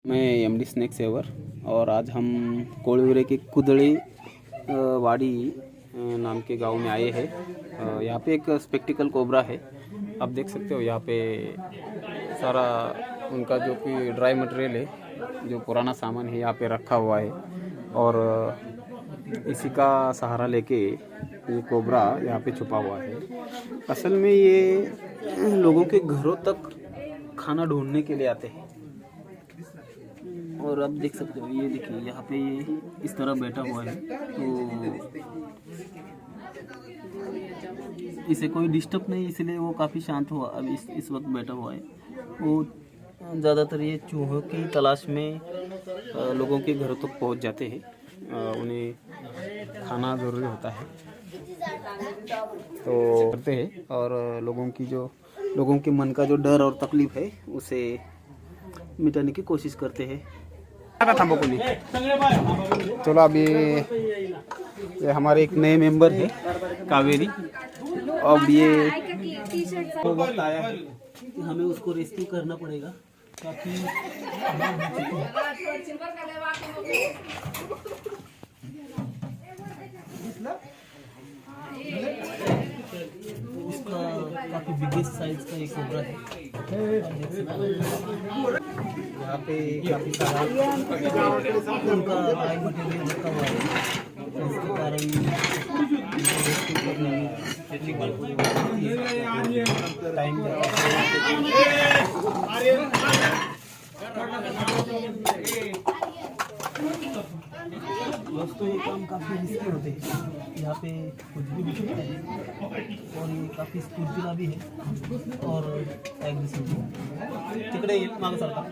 मैं MD snack saver और आज हम कोळविरे की कुदड़ी वाड़ी नाम के गांव में आए हैं। यहाँ पे एक स्पेक्टिकल कोबरा है, आप देख सकते हो। यहाँ पे सारा उनका जो कि ड्राई मटेरियल है, जो पुराना सामान है यहाँ पे रखा हुआ है और इसी का सहारा लेके ये कोबरा यहाँ पे छुपा हुआ है। असल में ये लोगों के घरों तक खाना ढूंढने के लिए आते हैं और आप देख सकते हो, ये देखिए यहाँ पे ये इस तरह बैठा हुआ है, तो इसे कोई डिस्टर्ब नहीं, इसलिए वो काफ़ी शांत हुआ अभी इस वक्त बैठा हुआ है। वो ज़्यादातर ये चूहों की तलाश में लोगों के घरों तक पहुंच जाते हैं, उन्हें खाना ज़रूरी होता है तो करते हैं और लोगों के मन का जो डर और तकलीफ है उसे मिटाने की कोशिश करते हैं। चलो अभी ये हमारे एक नए मेंबर है कावेरी, अब ये वक्त आया है कि हमें उसको रेस्क्यू करना पड़ेगा ताकि उसका काफी बिगेस्ट साइज का एक कोबरा है। यहाँ पे काफी सारा उनका ड्राई मटेरियल रखा हुआ है, इसके कारण टाइम दोस्तों ये काम काफ़ी रिस्की होते हैं, यहाँ पे कुछ भी दिख सकता है और ये काफ़ी स्फूर्तिला भी है और एग्रेसिव भी। तिकडे येईल मागं सरका,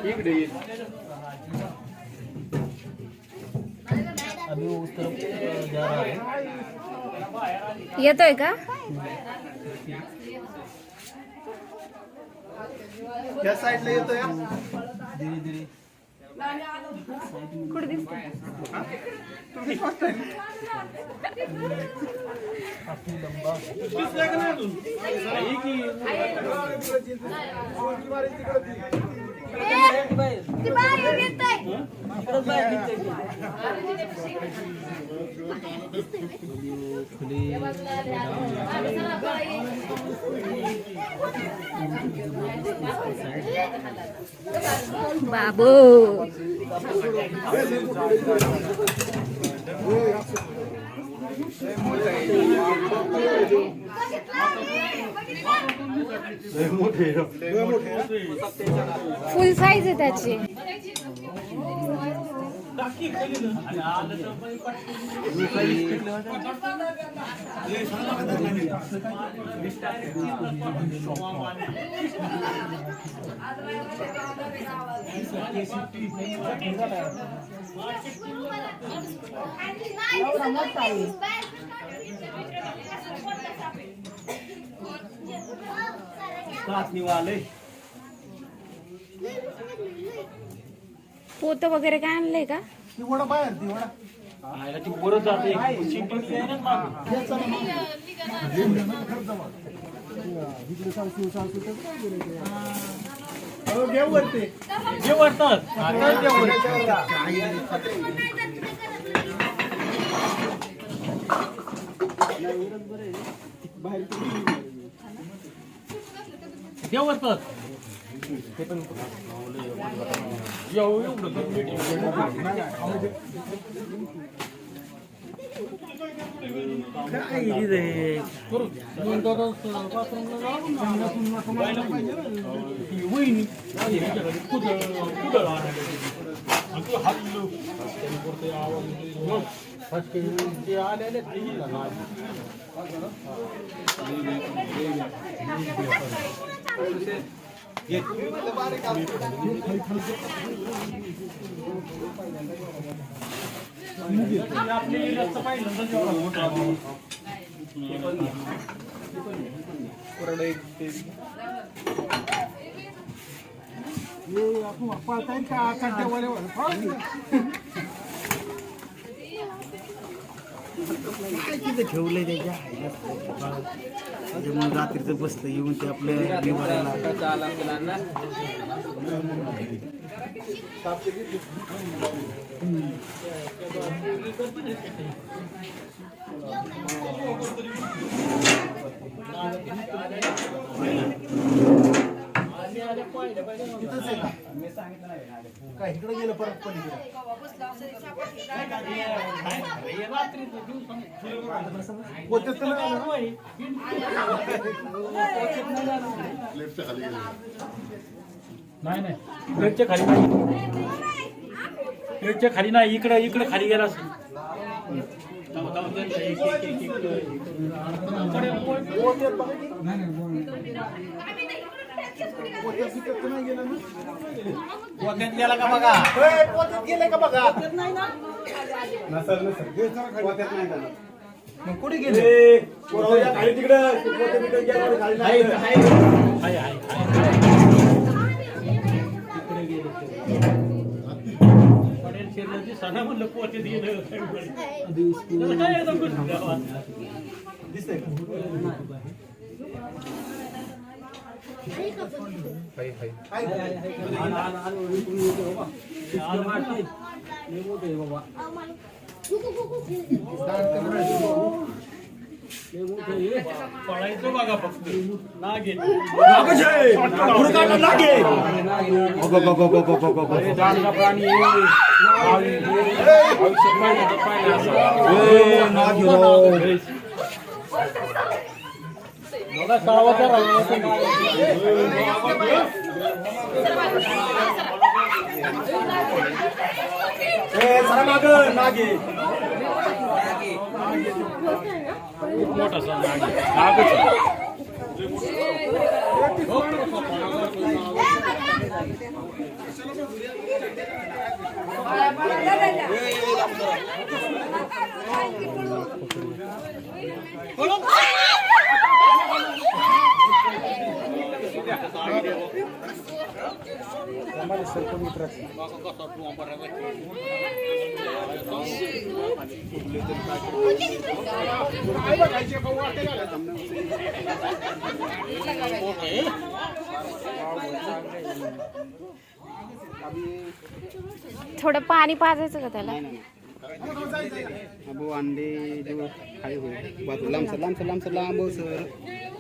इकडे येईल। अभी वो उस तरफ जा रहा है, येतोय का? या साइडला येतोय, धीरे धीरे कुठे दिसतो? काफी लंबा बाबू फुल साइज आहे त्याची। पोतं वगैरे काय आणलंय का? वडा बाहेर ती वडा ठेवले त्याच्या त्याच्यामुळे रात्रीचं बसलं येऊन ते आपल्या निवाऱ्याला तिथंच आहे का? काय इकडे गेलं परत पण पोचत तर नाही आलं ना? नाही प्लेटच्या खाली नाही प्लेटच्या खाली नाही इकडे खाली गेला असेल पोचत बिचत तर नाही गेलं ना? पोत्यात गेला का बघा होय, पोचत गेलंय का बघा नसल पोचत नाही झालं. मग कुठे गेले खाली तिकडं म्हणलं पोते दिसतंय का? पळायचं बघा फक्त नागे प्राणी नागे मोठा नागच थोडं पाणी पाजायचं का त्याला? अब वो अंडे जो खाए हुए बहुत लाम सर लाम सर लाम सर लाम सर